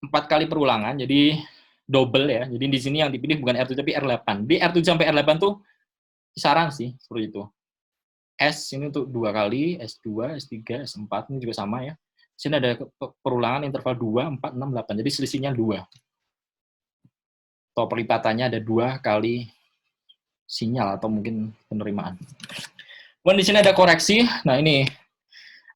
4 kali perulangan, jadi double ya. Jadi di sini yang dipilih bukan R7 tapi R8. Di R7 sampai R8 tuh kisaran sih, seperti itu. S ini untuk 2 kali, S2, S3, S4 ini juga sama ya. Di sini ada perulangan interval 2, 4, 6, 8. Jadi selisihnya 2. Atau perlipatannya ada 2 kali sinyal atau mungkin penerimaan. Kemudian di sini ada koreksi. Nah, ini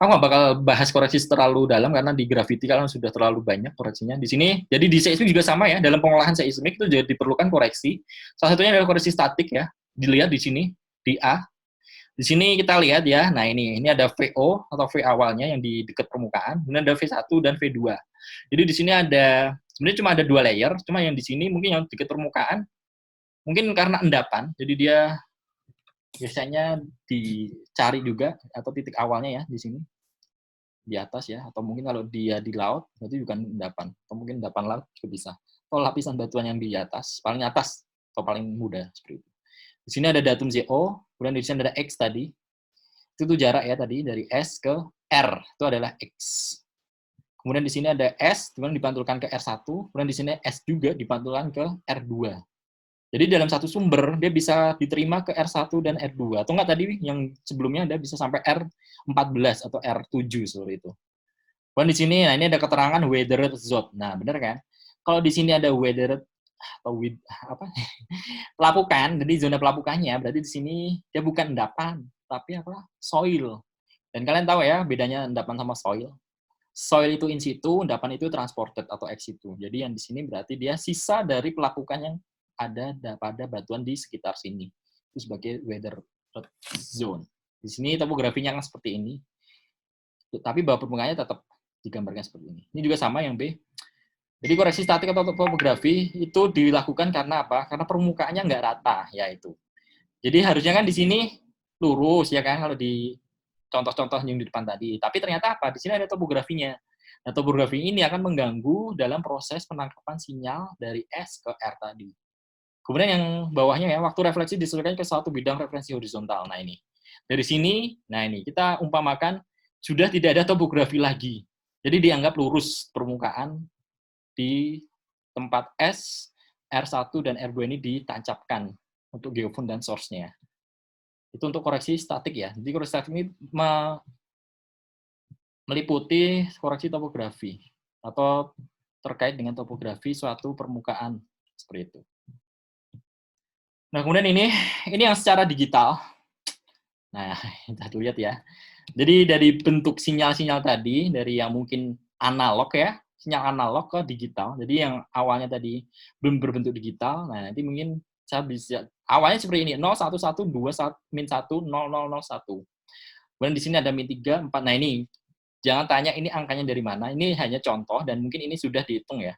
Aku nggak bakal bahas koreksi terlalu dalam karena di Gravity kalian sudah terlalu banyak koreksinya. Di sini, jadi di seismik juga sama ya. Dalam pengolahan seismik itu juga diperlukan koreksi. Salah satunya adalah koreksi statik ya. Dilihat di sini, di A. Di sini kita lihat ya. Nah ini ada VO atau V awalnya yang di dekat permukaan. Kemudian ada V1 dan V2. Jadi di sini ada, sebenarnya cuma ada 2 layer. Cuma yang di sini mungkin yang dekat permukaan, mungkin karena endapan. Jadi dia biasanya dicari juga atau titik awalnya ya di sini di atas ya, atau mungkin kalau dia di laut berarti bukan endapan, atau mungkin endapan laut juga bisa, atau lapisan batuan yang di atas paling atas atau paling muda seperti itu. Di sini ada datum ZO, kemudian di sini ada X tadi, itu tuh jarak ya tadi dari S ke R itu adalah X. Kemudian di sini ada S, kemudian dipantulkan ke R1, kemudian di sini S juga dipantulkan ke R2. Jadi dalam satu sumber, dia bisa diterima ke R1 dan R2. Atau enggak tadi yang sebelumnya dia bisa sampai R14 atau R7 seperti itu. Kemudian di sini, nah ini ada keterangan weathered zone. Nah, benar kan? Kalau di sini ada weathered atau apa? Pelapukan, jadi zona pelapukannya, berarti di sini dia bukan endapan, tapi apa? Soil. Dan kalian tahu ya bedanya endapan sama soil. Soil itu in situ, endapan itu transported atau ex situ. Jadi yang di sini berarti dia sisa dari pelapukan yang ada pada batuan di sekitar sini. Itu sebagai weather zone. Di sini topografinya kan seperti ini. Tapi bawah permukaannya tetap digambarkan seperti ini. Ini juga sama yang B. Jadi koreksi statik atau topografi itu dilakukan karena apa? Karena permukaannya nggak rata, yaitu. Jadi harusnya kan di sini lurus, ya kan, kalau di contoh-contoh yang di depan tadi. Tapi ternyata apa? Di sini ada topografinya. Nah, topografi ini akan mengganggu dalam proses penangkapan sinyal dari S ke R tadi. Kemudian yang bawahnya ya, waktu refleksi disesuaikan ke suatu bidang referensi horizontal. Nah ini, dari sini, nah ini kita umpamakan sudah tidak ada topografi lagi. Jadi dianggap lurus permukaan di tempat S, R1 dan R2 ini ditancapkan untuk geofund dan source-nya. Itu untuk koreksi statik ya. Jadi koreksi statik ini meliputi koreksi topografi atau terkait dengan topografi suatu permukaan seperti itu. Nah, kemudian ini yang secara digital. Nah, kita lihat ya. Jadi dari bentuk sinyal-sinyal tadi, dari yang mungkin analog ya, sinyal analog ke digital. Jadi yang awalnya tadi belum berbentuk digital, nah nanti mungkin saya bisa, awalnya seperti ini, 01121 min 1 0001. Kemudian di sini ada min 3, 4. Nah ini, jangan tanya ini angkanya dari mana, ini hanya contoh dan mungkin ini sudah dihitung ya.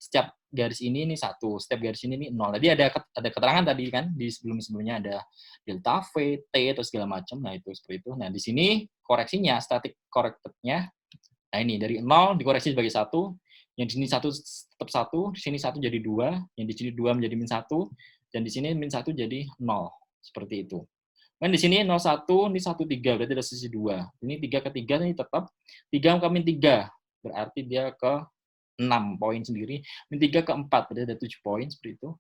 Setiap garis ini 1, setiap garis ini 0. Jadi ada keterangan tadi kan di sebelumnya ada delta V, T atau segala macam. Nah, itu seperti itu. Nah, di sini koreksinya static corrected-nya. Nah, ini dari 0 dikoreksi sebagai 1, yang di sini 1 tetap 1, di sini 1 jadi 2, yang di sini 2 menjadi min 1, dan di sini min 1 jadi 0. Seperti itu. Dan di sini 01, ini 13, berarti ada sisi 2. Ini 3 ke 3 ini tetap 3 ke min 3, berarti dia ke 6 poin sendiri, min 3 ke 4, berarti ada 7 poin seperti itu,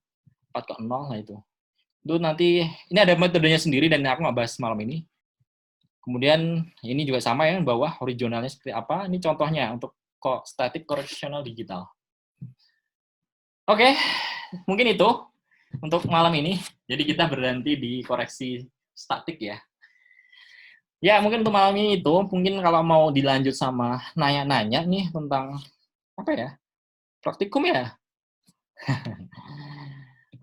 4 ke 0, nah itu. Itu nanti, ini ada metodenya sendiri dan aku nggak bahas malam ini. Kemudian ini juga sama ya, bawah horizontalnya seperti apa, ini contohnya untuk static correctional digital. Oke, mungkin itu untuk malam ini. Jadi kita berhenti di koreksi statik ya. Ya, mungkin untuk malam ini itu, mungkin kalau mau dilanjut sama nanya-nanya nih tentang apa ya? Praktikum ya?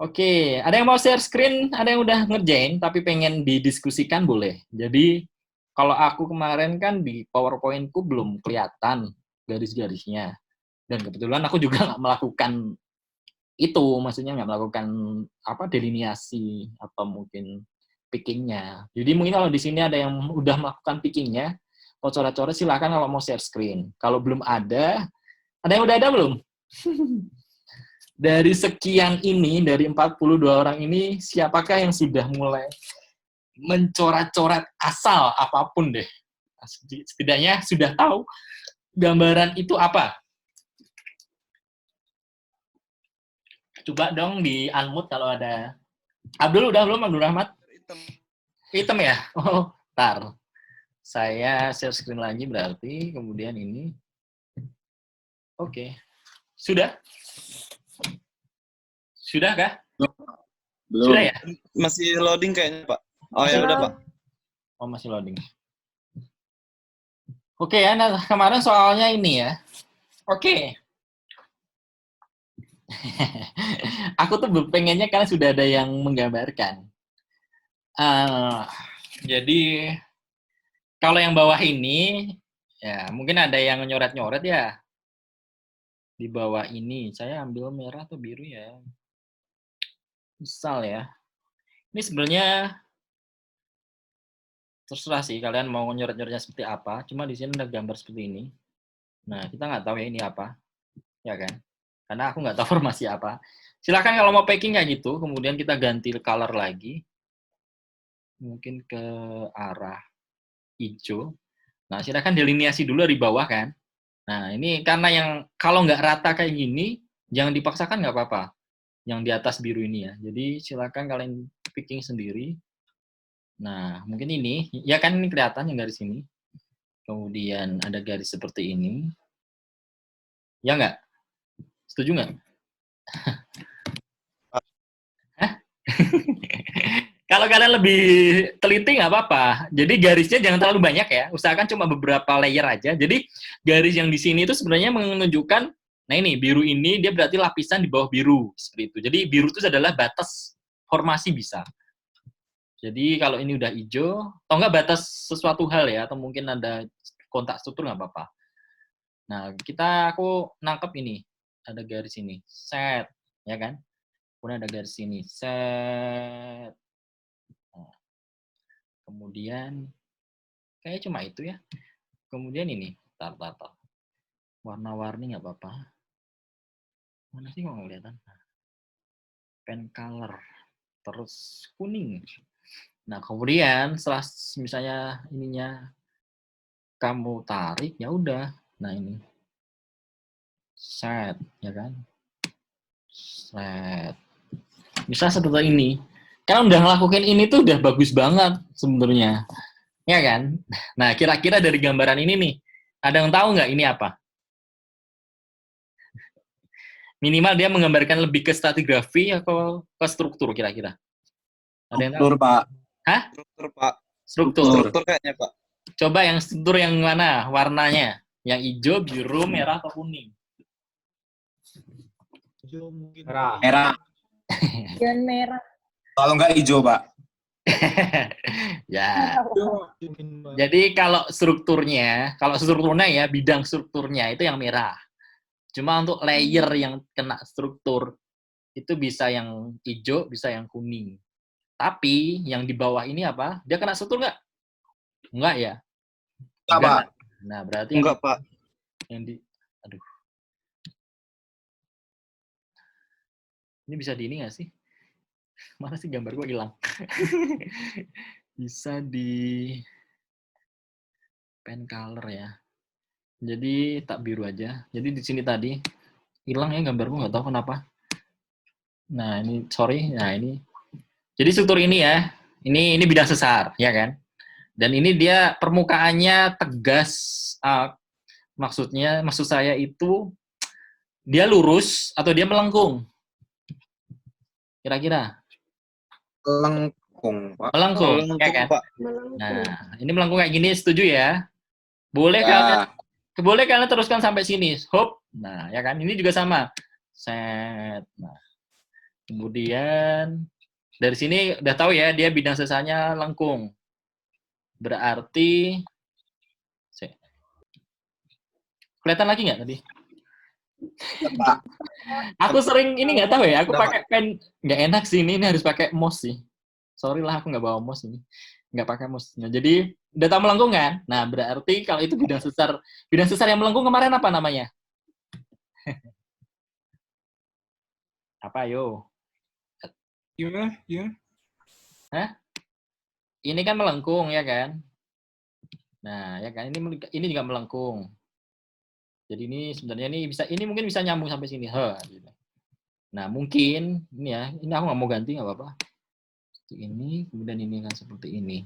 Oke, ada yang mau share screen? Ada yang udah ngerjain tapi pengen didiskusikan boleh. Jadi, kalau aku kemarin kan di PowerPoint-ku belum kelihatan garis-garisnya. Dan kebetulan aku juga nggak melakukan itu, maksudnya nggak melakukan delineasi atau mungkin picking-nya. Jadi mungkin kalau di sini ada yang udah melakukan picking-nya, kalau coret-coret silakan kalau mau share screen. Kalau belum ada yang udah ada belum? Dari sekian ini, dari 42 orang ini, siapakah yang sudah mulai mencoret-coret asal apapun deh? Setidaknya sudah tahu gambaran itu apa? Coba dong di unmute kalau ada. Abdul udah belum, Abdul Rahmat? Hitam ya? Oh, ntar. Saya share screen lagi berarti, kemudian ini. Oke. Sudah? Sudah kah? Belum. Sudah ya? Masih loading kayaknya, Pak. Oh ya udah, Pak. Oh, masih loading. Oke ya, nah kemarin soalnya ini ya. Oke. Aku tuh pengennya karena sudah ada yang menggambarkan. Jadi kalau yang bawah ini, ya mungkin ada yang nyoret-nyoret ya. Di bawah ini, saya ambil merah atau biru ya. Misal ya. Ini sebenarnya terserah sih kalian mau nyoret-nyoretnya seperti apa. Cuma di sini ada gambar seperti ini. Nah, kita nggak tahu ya ini apa. Ya kan? Karena aku nggak tahu formasi apa. Silahkan kalau mau packing kayak gitu, kemudian kita ganti color lagi. Mungkin ke arah hijau. Nah, silakan delineasi dulu dari bawah kan. Nah, ini karena yang kalau nggak rata kayak gini, jangan dipaksakan nggak apa-apa. Yang di atas biru ini ya. Jadi silakan kalian picking sendiri. Nah, mungkin ini, ya kan ini kelihatan yang garis ini. Kemudian ada garis seperti ini. Ya nggak? Setuju nggak? Kalau kalian lebih teliti nggak apa-apa. Jadi garisnya jangan terlalu banyak ya. Usahakan cuma beberapa layer aja. Jadi garis yang di sini itu sebenarnya menunjukkan, nah ini biru ini dia berarti lapisan di bawah biru seperti itu. Jadi biru itu adalah batas formasi bisa. Jadi kalau ini udah hijau, atau nggak batas sesuatu hal ya, atau mungkin ada kontak struktur nggak apa-apa. Nah aku nangkep ini ada garis ini, set, ya kan? Kemudian ada garis ini, set. Kemudian kayaknya cuma itu ya. Kemudian ini, tar. Warna-warni nggak apa-apa. Mana sih kok nggak kelihatan? Pen color, terus kuning. Nah kemudian setelah misalnya ininya kamu tarik, ya udah. Nah ini, set, ya kan? Set. Bisa seperti ini. Karena udah ngelakuin ini tuh udah bagus banget sebenarnya. Ya kan? Nah, kira-kira dari gambaran ini nih, ada yang tahu nggak ini apa? Minimal dia menggambarkan lebih ke stratigrafi atau ke struktur kira-kira? Ada yang tahu? Struktur, Pak. Hah? Struktur, Pak. Struktur. Struktur kayaknya, Pak. Coba yang struktur yang mana warnanya? Yang hijau, biru, merah, atau kuning? Merah. Merah. Dan merah. Kalau nggak hijau, Pak. Ya. Jadi kalau strukturnya ya bidang strukturnya itu yang merah. Cuma untuk layer yang kena struktur itu bisa yang hijau, bisa yang kuning. Tapi yang di bawah ini apa? Dia kena struktur nggak? Enggak ya? Enggak, Pak. Nah, berarti Enggak, Pak. Aduh. Ini bisa di ini nggak sih? Mana sih gambar gue hilang? Bisa di pen color ya. Jadi tak biru aja. Jadi di sini tadi hilang ya gambarku, nggak tahu kenapa. Nah ini sorry. Nah ini. Jadi struktur ini ya. Ini bidang sesar, ya kan? Dan ini dia permukaannya tegas. Maksud saya itu dia lurus atau dia melengkung? Kira-kira? Melengkung, Pak. Melengkung, ya kan? Pak. Nah, ini melengkung kayak gini, setuju ya? Boleh Ya. kalian teruskan sampai sini. Hop. Nah, ya kan? Ini juga sama. Set. Nah. Kemudian dari sini udah tahu ya, dia bidang sesarnya lengkung. Berarti kelihatan lagi nggak tadi? Pak. Aku sering ini nggak tahu ya, aku pakai pen nggak enak sih ini harus pakai mouse sih. Sorry lah aku nggak bawa mouse ini, nggak pakai mouse. Nah, jadi udah tahu melengkung kan? Nah berarti kalau itu bidang sesar yang melengkung kemarin apa namanya? Apa yo? Gimana? Hah? Ini kan melengkung ya kan? Nah ya kan ini juga melengkung. Jadi ini sebenarnya ini mungkin bisa nyambung sampai sini. Gitu. Nah mungkin ini ya, ini aku nggak mau ganti nggak apa-apa. Seperti ini, kemudian ini kan seperti ini.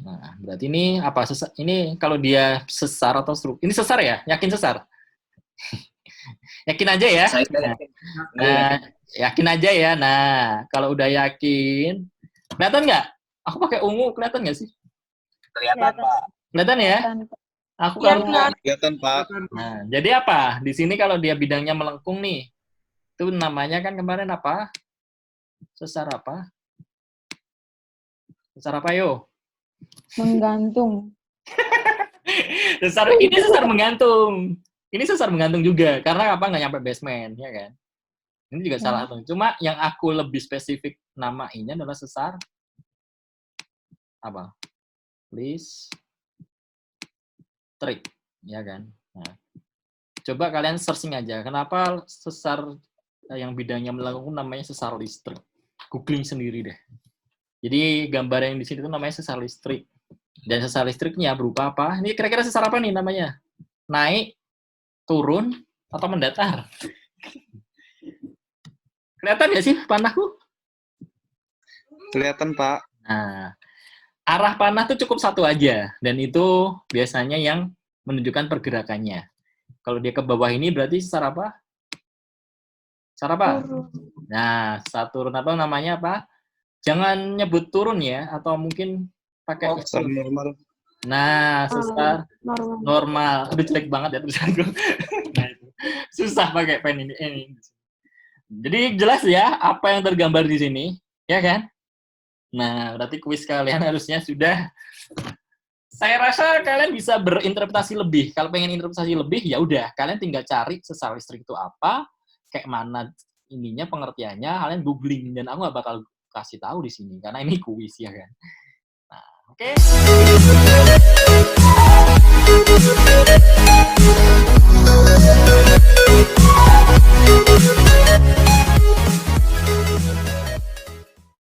Nah berarti ini apa? Ini kalau dia sesar atau struktur? Ini sesar ya? Yakin sesar? Yakin aja ya. Nah, yakin aja ya. Nah kalau udah yakin, kelihatan nggak? Aku pakai ungu, kelihatan nggak sih? Kelihatan, Pak. Kelihatan ya? Kelihatan. Aku Iya, kalau Kelihatan, Pak. Nah, jadi apa? Di sini kalau dia bidangnya melengkung nih, itu namanya kan kemarin apa? Sesar apa? Sesar apa yo? Menggantung. Ini sesar menggantung. Ini sesar menggantung juga karena apa? Nggak nyampe basement, ya kan? Ini juga salah satu. Cuma yang aku lebih spesifik namainya adalah sesar apa? Listrik, ya kan? Nah, coba kalian searching aja. Kenapa sesar yang bidangnya melengkung namanya sesar listrik? Googling sendiri deh. Jadi gambar yang di sini itu namanya sesar listrik. Dan sesar listriknya berupa apa? Ini kira-kira sesar apa nih namanya? Naik, turun, atau mendatar? Kelihatan nggak sih panahku? Kelihatan, Pak. Nah, arah panah tuh cukup satu aja. Dan itu biasanya yang menunjukkan pergerakannya. Kalau dia ke bawah ini berarti sesar apa? Sesar apa? Nah, sesar turun apa namanya apa? Jangan nyebut turun ya, atau mungkin pakai Sesar normal. Nah, sesar normal. Aduh, jelek banget ya tulisanku. Nah, itu. Susah pakai pen ini. Jadi jelas ya apa yang tergambar di sini, ya kan? Nah, berarti kuis kalian harusnya sudah. Saya rasa kalian bisa berinterpretasi lebih. Kalau pengen interpretasi lebih, ya udah, kalian tinggal cari sesar listrik itu apa, kayak mana ininya pengertiannya, kalian googling dan aku nggak bakal kasih tahu di sini karena ini kuis ya kan. Nah, oke.